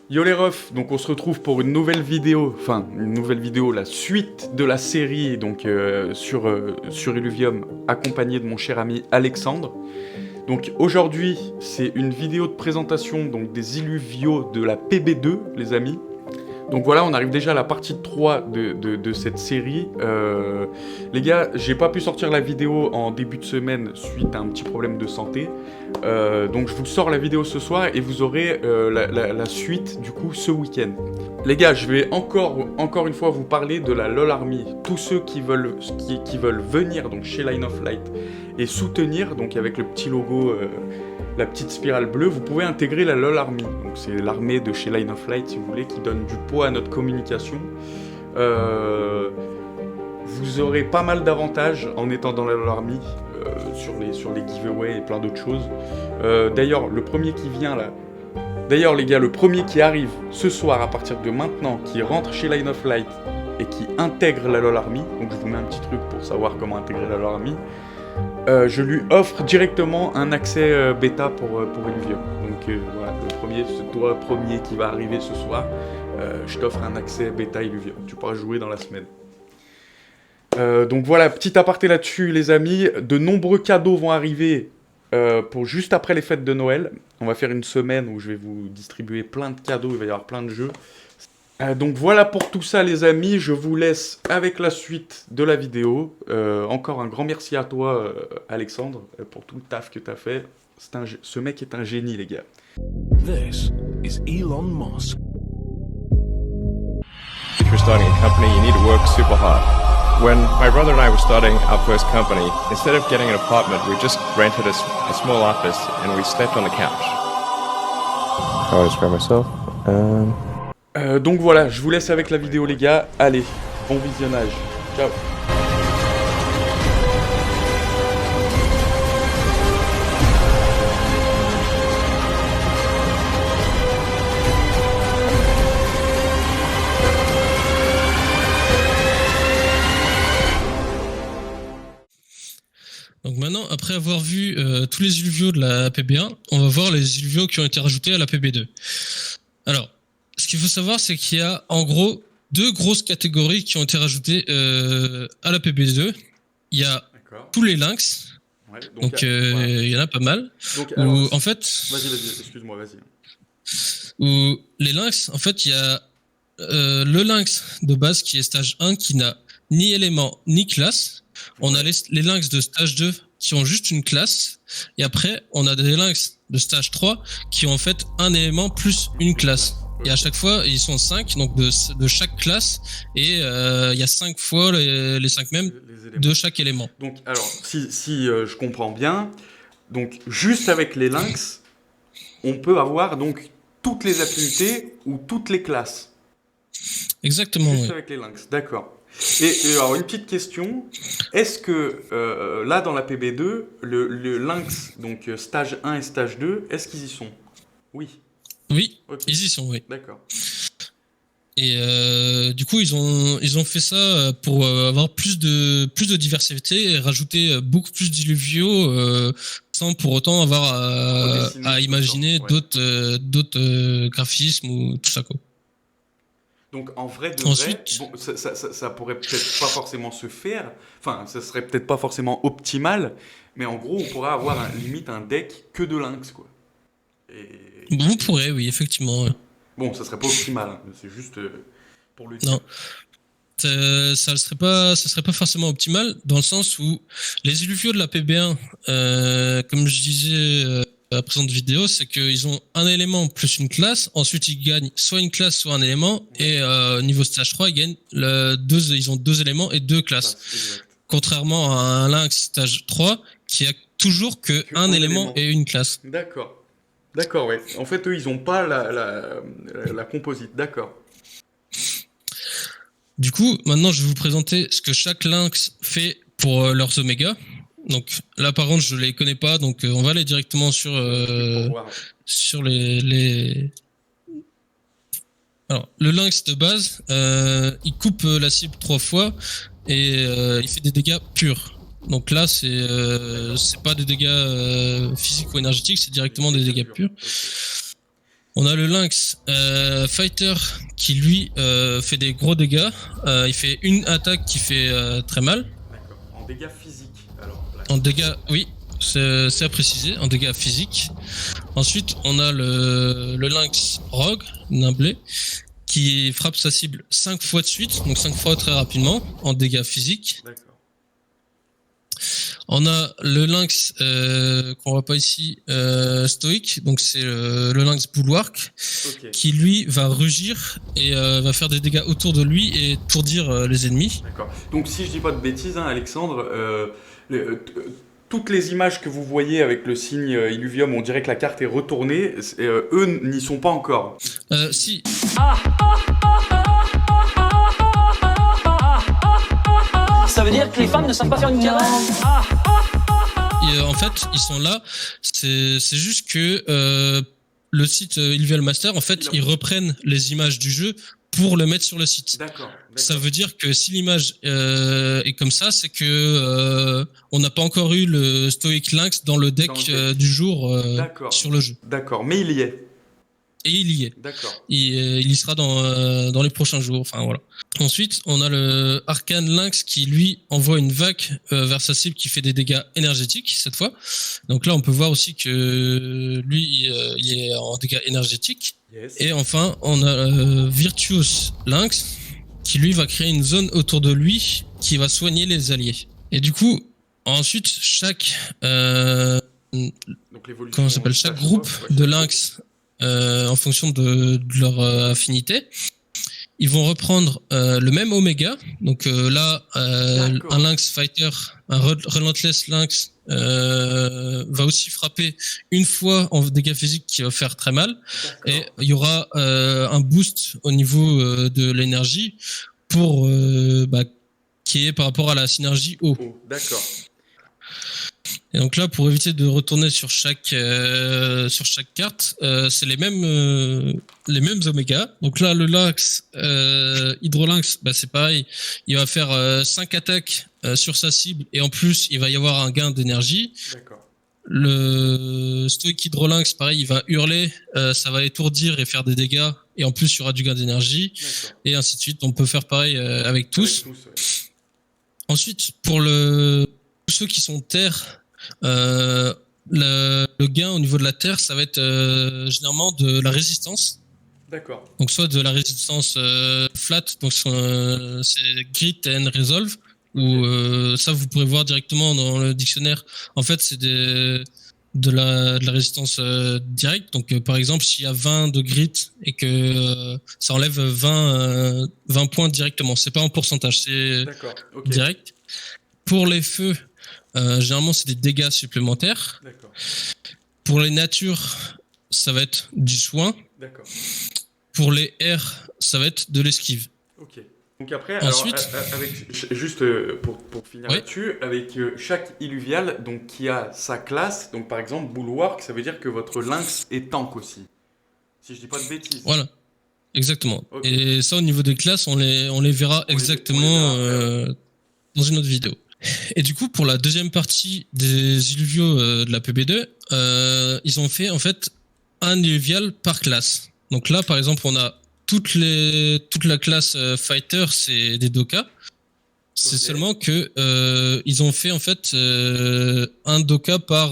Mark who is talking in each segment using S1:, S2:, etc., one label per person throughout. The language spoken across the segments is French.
S1: Yo les refs, donc on se retrouve pour une nouvelle vidéo, la suite de la série donc sur Illuvium, accompagné de mon cher ami Alexandre. Donc aujourd'hui, c'est une vidéo de présentation donc des Illuvios de la PB2, les amis. Donc voilà, on arrive déjà à la partie 3 de cette série. Les gars, j'ai pas pu sortir la vidéo en début de semaine suite à un petit problème de santé. Donc je vous sors la vidéo ce soir et vous aurez la suite du coup ce week-end. Les gars, je vais encore une fois vous parler de la LOL Army. Tous ceux qui veulent venir donc chez Line of Light et soutenir, donc avec le petit logo, la petite spirale bleue, vous pouvez intégrer la LOL Army. Donc c'est l'armée de chez Line of Light, si vous voulez, qui donne du poids à notre communication. Vous aurez pas mal d'avantages en étant dans la LOL Army, sur les giveaways et plein d'autres choses. D'ailleurs, le premier qui vient là... D'ailleurs les gars, le premier qui arrive ce soir à partir de maintenant, qui rentre chez Line of Light et qui intègre la LOL Army, donc je vous mets un petit truc pour savoir comment intégrer la LOL Army, je lui offre directement un accès bêta pour Illuvium. Donc voilà, c'est toi premier qui va arriver ce soir, je t'offre un accès bêta Illuvium, tu pourras jouer dans la semaine. Donc voilà, petit aparté là-dessus les amis, de nombreux cadeaux vont arriver pour juste après les fêtes de Noël. On va faire une semaine où je vais vous distribuer plein de cadeaux, il va y avoir plein de jeux. Donc voilà pour tout ça les amis, je vous laisse avec la suite de la vidéo. Encore un grand merci à toi Alexandre pour tout le taf que tu as fait. Ce mec est un génie les gars.
S2: This is Elon Musk. If you're starting a company, you need to work super hard. When my brother and I were starting our first company, instead of getting an apartment, we just rented a small office and we slept on the couch. I always by myself.
S1: Donc voilà, je vous laisse avec la vidéo les gars. Allez, bon visionnage. Ciao.
S3: Donc maintenant, après avoir vu tous les Illuvios de la PB1, on va voir les Illuvios qui ont été rajoutés à la PB2. Alors, ce qu'il faut savoir, c'est qu'il y a en gros deux grosses catégories qui ont été rajoutées à la PB2. Il y a tous les lynx,
S1: ouais,
S3: donc il y en a pas mal.
S1: Donc,
S3: où,
S1: alors,
S3: en fait,
S1: vas-y, excuse-moi, vas-y.
S3: Où les lynx, en fait, il y a le lynx de base qui est stage 1 qui n'a ni élément ni classe. On a les lynx de stage 2 qui ont juste une classe. Et après, on a des lynx de stage 3 qui ont en fait un élément plus une classe. Et à chaque fois, ils sont 5 donc de chaque classe. Et il y a 5 fois les 5 mêmes de chaque élément.
S1: Donc, alors, si je comprends bien, donc juste avec les lynx, on peut avoir donc toutes les affinités ou toutes les classes.
S3: Exactement.
S1: Juste avec les lynx, d'accord. Et alors, une petite question, est-ce que là dans la PB2, le lynx, donc stage 1 et stage 2, est-ce qu'ils y sont? Oui.
S3: Oui,
S1: okay.
S3: Ils y sont, oui.
S1: D'accord.
S3: Et du coup, ils ont fait ça pour avoir plus de diversité et rajouter beaucoup plus d'illuvios sans pour autant avoir à imaginer d'autres graphismes ou tout ça, quoi.
S1: Donc en vrai de
S3: Ensuite,
S1: vrai, bon, ça pourrait peut-être pas forcément se faire, enfin ça serait peut-être pas forcément optimal, mais en gros on pourrait avoir limite un deck que de lynx quoi.
S3: Bon, on pourrait, oui, effectivement.
S1: Bon, ça serait pas optimal, hein, c'est juste pour le dire.
S3: Non, ça serait pas forcément optimal dans le sens où les illuvios de la PB1, comme je disais à la présente vidéo, c'est qu'ils ont un élément plus une classe, ensuite ils gagnent soit une classe soit un élément, et niveau stage 3 ils gagnent ils ont 2 éléments et 2 classes. Contrairement à un lynx stage 3 qui a toujours que un élément et une classe.
S1: D'accord, ouais. En fait eux ils ont pas la composite, d'accord.
S3: Du coup, maintenant je vais vous présenter ce que chaque lynx fait pour leurs oméga. Donc là par contre je les connais pas, donc on va aller directement sur les... Alors le lynx de base, il coupe la cible 3 fois et il fait des dégâts purs. Donc là c'est pas des dégâts physiques ou énergétiques, c'est directement des dégâts purs. On a le Lynx Fighter qui lui fait des gros dégâts. Il fait une attaque qui fait très mal.
S1: D'accord. En dégâts physiques, alors. Là.
S3: En dégâts, oui, c'est à préciser, en dégâts physiques. Ensuite, on a le Lynx Rogue, Nimblé, qui frappe sa cible 5 fois de suite, donc 5 fois très rapidement, en dégâts physiques.
S1: D'accord.
S3: On a le Lynx qu'on voit pas ici, Stoic, donc c'est le Lynx Bulwark,
S1: Ok.
S3: qui lui va rugir et va faire des dégâts autour de lui et tourdir les ennemis.
S1: D'accord. Donc si je dis pas de bêtises, hein, Alexandre, toutes les images que vous voyez avec le signe Illuvium, on dirait que la carte est retournée. Eux n'y sont pas encore.
S3: Si,
S4: Ça veut dire que les femmes ne savent pas faire une caresse.
S3: en fait, ils sont là. C'est juste que le site Illuvial Master, en fait, ils reprennent les images du jeu pour le mettre sur le site.
S1: D'accord.
S3: Ça veut dire que si l'image est comme ça, c'est que on n'a pas encore eu le Stoic Lynx dans le deck,
S1: Dans le deck.
S3: du jour
S1: D'accord.
S3: sur le jeu.
S1: D'accord, mais il y est.
S3: Et il y est.
S1: D'accord.
S3: Il y sera dans les prochains jours. Enfin voilà. Ensuite, on a le Arcane Lynx qui lui envoie une vague vers sa cible qui fait des dégâts énergétiques cette fois. Donc là, on peut voir aussi que lui, il est en dégâts énergétiques.
S1: Yes.
S3: Et enfin, on a Virtuous Lynx qui lui va créer une zone autour de lui qui va soigner les alliés. Et du coup, ensuite, chaque
S1: Donc l'évolution.
S3: comment ça s'appelle, chaque groupe de lynx, en fonction de leur affinité, ils vont reprendre le même oméga. Donc là,
S1: D'accord.
S3: un lynx fighter, un relentless lynx va aussi frapper une fois en dégâts physiques qui va faire très mal.
S1: D'accord.
S3: Et il y aura un boost au niveau de l'énergie pour qui est par rapport à la synergie eau.
S1: Oh, d'accord.
S3: Et donc là, pour éviter de retourner sur chaque carte, c'est les mêmes oméga. Donc là, le lynx Hydrolynx, c'est pareil. Il va faire 5 attaques sur sa cible et en plus, il va y avoir un gain d'énergie.
S1: D'accord.
S3: Le Stoic Hydrolynx, pareil, il va hurler, ça va étourdir et faire des dégâts. Et en plus, il y aura du gain d'énergie.
S1: D'accord.
S3: Et ainsi de suite. On peut faire pareil avec tous.
S1: Avec tous, ouais.
S3: Ensuite, pour tous ceux qui sont terre, le gain au niveau de la terre, ça va être généralement de la résistance.
S1: D'accord.
S3: Donc soit de la résistance flat, donc c'est grit and resolve, ou ça vous pourrez voir directement dans le dictionnaire. En fait, c'est de la résistance directe. Donc par exemple, s'il y a 20 de grit et que ça enlève 20 points directement. C'est pas en pourcentage, c'est
S1: D'accord. Ok.
S3: direct. Pour les feux, généralement c'est des dégâts supplémentaires.
S1: D'accord.
S3: Pour les natures, ça va être du soin.
S1: D'accord.
S3: Pour les airs, ça va être de l'esquive.
S1: Ok. Donc après,
S3: Ensuite-
S1: alors, juste pour finir
S3: Oui.
S1: là-dessus, avec chaque illuvial donc, qui a sa classe, donc par exemple Bulwark, ça veut dire que votre lynx est tank aussi. Si je dis pas de bêtises.
S3: Voilà, exactement.
S1: Ok.
S3: Et ça, au niveau des classes, on les verra exactement
S1: verra,
S3: dans une autre vidéo. Et du coup, pour la deuxième partie des illuviaux de la PB2, ils ont fait en fait un illuvial par classe. Donc là, par exemple, on a toute la classe fighter, c'est des doka. C'est
S1: Ok.
S3: seulement que ils ont fait en fait un doka par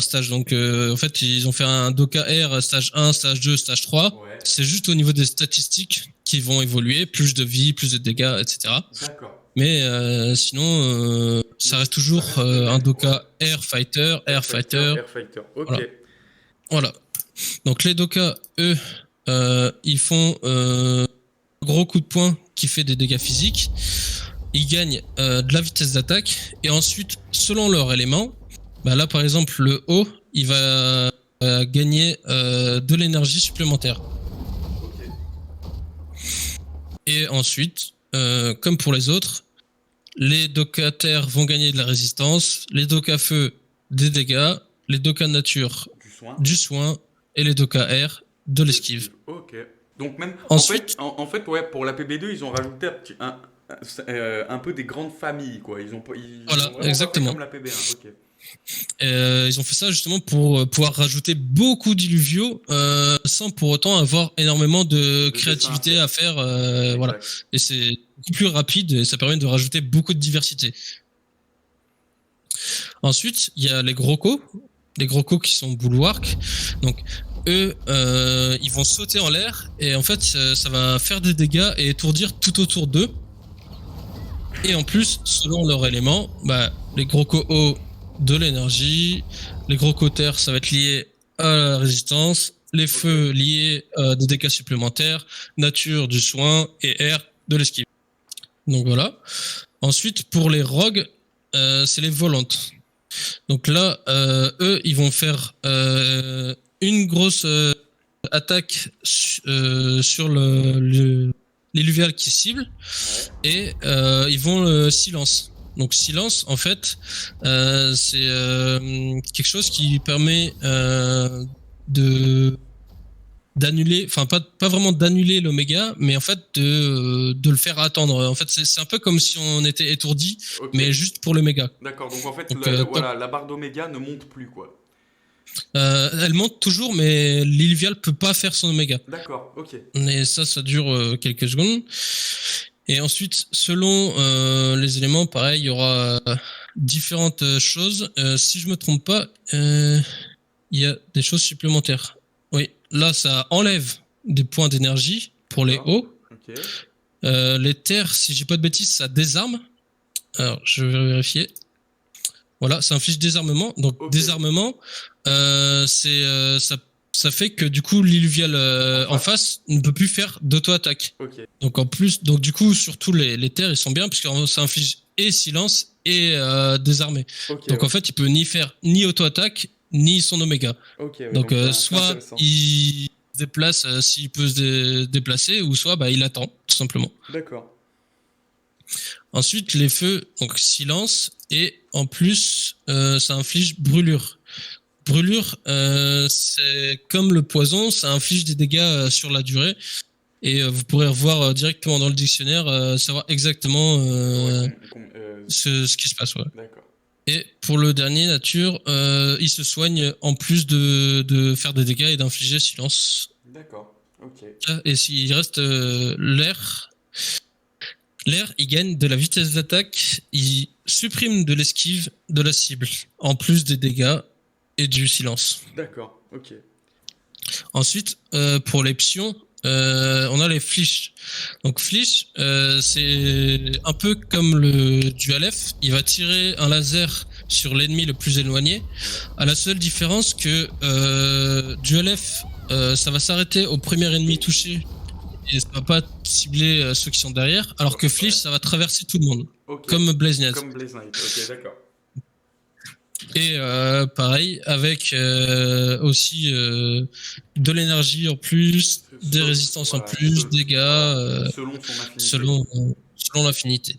S3: stage. Donc en fait, ils ont fait un doka R stage 1, stage 2, stage 3.
S1: Ouais.
S3: C'est juste au niveau des statistiques qui vont évoluer, plus de vie, plus de dégâts, etc.
S1: D'accord.
S3: Mais sinon, ça reste toujours un doka Air Fighter, Air Fighter.
S1: Air Fighter. Ok.
S3: Voilà. Voilà. Donc les doka, eux, ils font gros coup de poing qui fait des dégâts physiques. Ils gagnent de la vitesse d'attaque. Et ensuite, selon leur élément, là par exemple, le haut, il va gagner de l'énergie supplémentaire.
S1: Ok.
S3: Et ensuite, comme pour les autres, les doka terre vont gagner de la résistance, les doka feu des dégâts, les doka nature
S1: Du soin.
S3: du soin et les doka air de l'esquive.
S1: Ok. Donc même.
S3: Ensuite-
S1: En fait, ouais, pour la PB2, ils ont rajouté un peu des grandes familles, quoi. Ils ont
S3: Voilà,
S1: ont vraiment pas fait
S3: exactement.
S1: comme la PB1. Ok.
S3: Ils ont fait ça justement pour pouvoir rajouter beaucoup d'illuviaux sans pour autant avoir énormément de créativité à faire. Voilà. Et c'est beaucoup plus rapide et ça permet de rajouter beaucoup de diversité. Ensuite, il y a les Grocos qui sont bulwark. Donc eux, ils vont sauter en l'air et en fait, ça va faire des dégâts et étourdir tout autour d'eux. Et en plus, selon leur élément, les Grocos eau, de l'énergie, les Grocos terre, ça va être lié à la résistance, les feux liés à des dégâts supplémentaires, nature du soin et air de l'esquive. Donc voilà. Ensuite, pour les rogues, c'est les volantes. Donc là, eux, ils vont faire une grosse attaque sur l'illuvial qui cible et ils vont silence. Donc silence, en fait, c'est quelque chose qui permet d'annuler, enfin pas vraiment d'annuler l'oméga, mais en fait de le faire attendre. En fait, c'est un peu comme si on était étourdi, mais juste pour l'oméga.
S1: D'accord, donc en fait, la barre d'oméga ne monte plus, quoi.
S3: Elle monte toujours, mais l'illuvial peut pas faire son oméga.
S1: D'accord, ok.
S3: Mais ça dure quelques secondes. Et ensuite, selon les éléments, pareil, il y aura différentes choses. Si je me trompe pas, il y a des choses supplémentaires. Oui, là, ça enlève des points d'énergie pour les hauts.
S1: Okay.
S3: Les terres, si j'ai pas de bêtises, ça désarme. Alors, je vais vérifier. Voilà, ça inflige désarmement. Donc, désarmement, ça fait que du coup l'illuvial en face ne peut plus faire d'auto-attaque. Donc en plus, donc du coup surtout les terres ils sont bien parce que ça inflige et silence et désarmé. Donc en fait il peut ni faire ni auto-attaque ni son oméga. Donc soit il se déplace s'il peut se déplacer ou soit il attend tout simplement.
S1: D'accord.
S3: Ensuite les feux, donc silence et en plus ça inflige brûlure. Brûlure, c'est comme le poison, ça inflige des dégâts sur la durée. Et vous pourrez revoir directement dans le dictionnaire, savoir exactement ce qui se passe. Ouais.
S1: D'accord.
S3: Et pour le dernier, nature, il se soigne en plus de faire des dégâts et d'infliger silence.
S1: D'accord, ok.
S3: Et s'il reste l'air, il gagne de la vitesse d'attaque, il supprime de l'esquive de la cible, en plus des dégâts et du silence.
S1: D'accord, ok.
S3: Ensuite, pour les pions, on a les flèches. Donc flèche, c'est un peu comme le dual F. Il va tirer un laser sur l'ennemi le plus éloigné. À la seule différence que dual F, ça va s'arrêter au premier ennemi touché et ça va pas cibler ceux qui sont derrière. Alors que flèche, ça va traverser tout le monde, comme Blaze Knight.
S1: Comme Blaze Knight, ok, d'accord.
S3: Et pareil, avec aussi de l'énergie en plus, des résistances en plus, dégâts, selon l'affinité.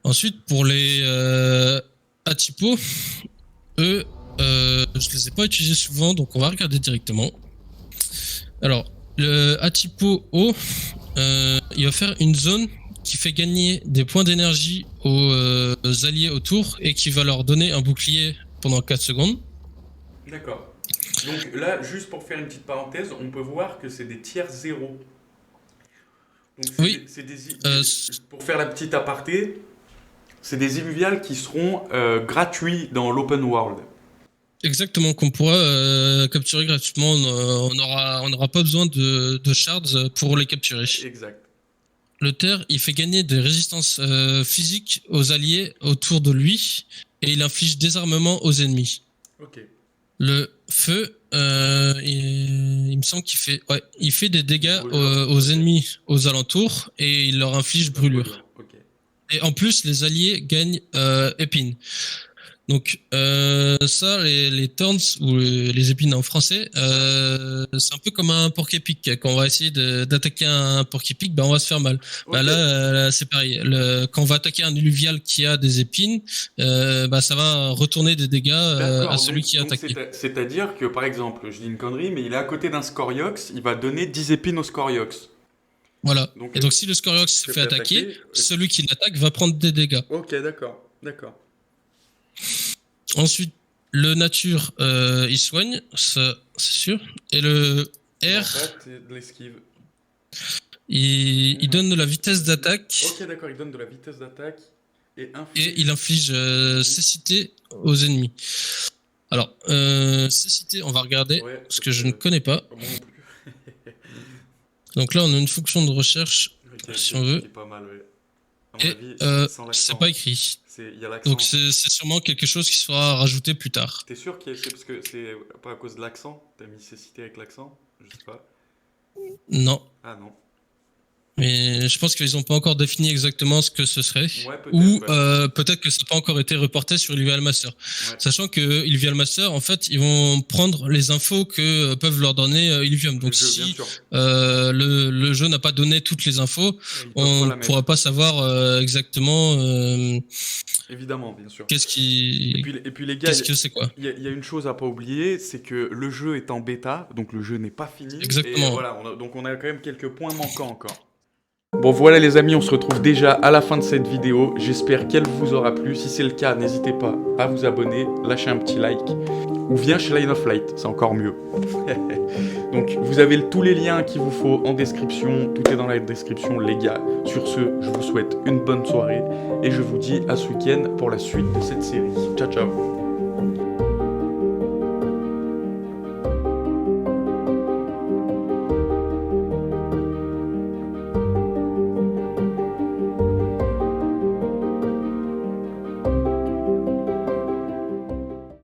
S3: Ensuite, pour les Atipo, eux, je les ai pas utilisés souvent, donc on va regarder directement. Alors, le Atipo O, il va faire une zone qui fait gagner des points d'énergie aux alliés autour et qui va leur donner un bouclier pendant 4 secondes.
S1: D'accord. Donc là, juste pour faire une petite parenthèse, on peut voir que c'est des tiers 0. Donc pour faire la petite aparté, c'est des illuviales qui seront gratuits dans l'open world.
S3: Exactement, qu'on pourra capturer gratuitement. On n'aura pas besoin de shards pour les capturer.
S1: Exact.
S3: Le terre, il fait gagner des résistances physiques aux alliés autour de lui et il inflige désarmement aux ennemis.
S1: Ok.
S3: Le feu, il me semble qu'il fait des dégâts aux ennemis aux alentours et il leur inflige brûlure.
S1: Okay.
S3: Et en plus, les alliés gagnent épines. Donc ça, les thorns ou les épines en français, c'est un peu comme un porc-épic. Quand on va essayer d'attaquer un porc-épic, on va se faire mal. Okay. Là, c'est pareil. Quand on va attaquer un illuvial qui a des épines, ça va retourner des dégâts à celui qui a attaqué.
S1: C'est-à-dire que, par exemple, je dis une connerie, mais il est à côté d'un Scoriox, il va donner 10 épines au Scoriox.
S3: Voilà. Et donc si le Scoriox se fait attaquer, celui qui l'attaque va prendre des dégâts.
S1: Ok, d'accord.
S3: Ensuite, le nature, il soigne, ça c'est sûr. Et le R,
S1: L'impact et de l'esquive.
S3: il donne de la vitesse d'attaque
S1: Ok, d'accord, il donne de la vitesse d'attaque et
S3: et
S1: inflige.
S3: il inflige cécité aux ennemis. Alors, cécité, on va regarder,
S1: Ouais,
S3: parce que je ne connais pas.
S1: Moi non plus.
S3: Donc là, on a une fonction de recherche,
S1: Ok,
S3: si on veut.
S1: qui est pas mal, ouais. À mon
S3: Et
S1: avis, sans l'accent.
S3: c'est pas écrit.
S1: Il y a l'accent.
S3: Donc c'est sûrement quelque chose qui sera rajouté plus tard.
S1: T'es sûr que c'est parce que c'est pas à cause de l'accent? T'as mis cécité avec l'accent? Je sais pas.
S3: Non.
S1: Ah non.
S3: Mais je pense qu'ils n'ont pas encore défini exactement ce que ce serait.
S1: Ouais, peut-être.
S3: Ou
S1: Ouais.
S3: peut-être que ça n'a pas encore été reporté sur Ilvial Master.
S1: Ouais.
S3: Sachant que Ilvial Master, en fait, ils vont prendre les infos que peuvent leur donner Ilvium. Donc
S1: Le jeu, bien
S3: si
S1: sûr.
S3: le jeu n'a pas donné toutes les infos,
S1: Ils peuvent
S3: on
S1: la
S3: ne
S1: mettre.
S3: pourra pas savoir exactement
S1: Évidemment, bien sûr.
S3: qu'est-ce qui...
S1: Et puis les gars,
S3: Qu'est-ce que c'est quoi?
S1: il y a une chose à pas oublier, c'est que le jeu est en bêta, donc le jeu n'est pas fini.
S3: Exactement.
S1: Et voilà, donc on a quand même quelques points manquants encore. Bon voilà les amis, on se retrouve déjà à la fin de cette vidéo. J'espère qu'elle vous aura plu. Si c'est le cas, n'hésitez pas à vous abonner, lâcher un petit like. Ou viens chez Line of Light, c'est encore mieux. Donc vous avez tous les liens qu'il vous faut en description. Tout est dans la description les gars. Sur ce, je vous souhaite une bonne soirée. Et je vous dis à ce week-end pour la suite de cette série. Ciao ciao.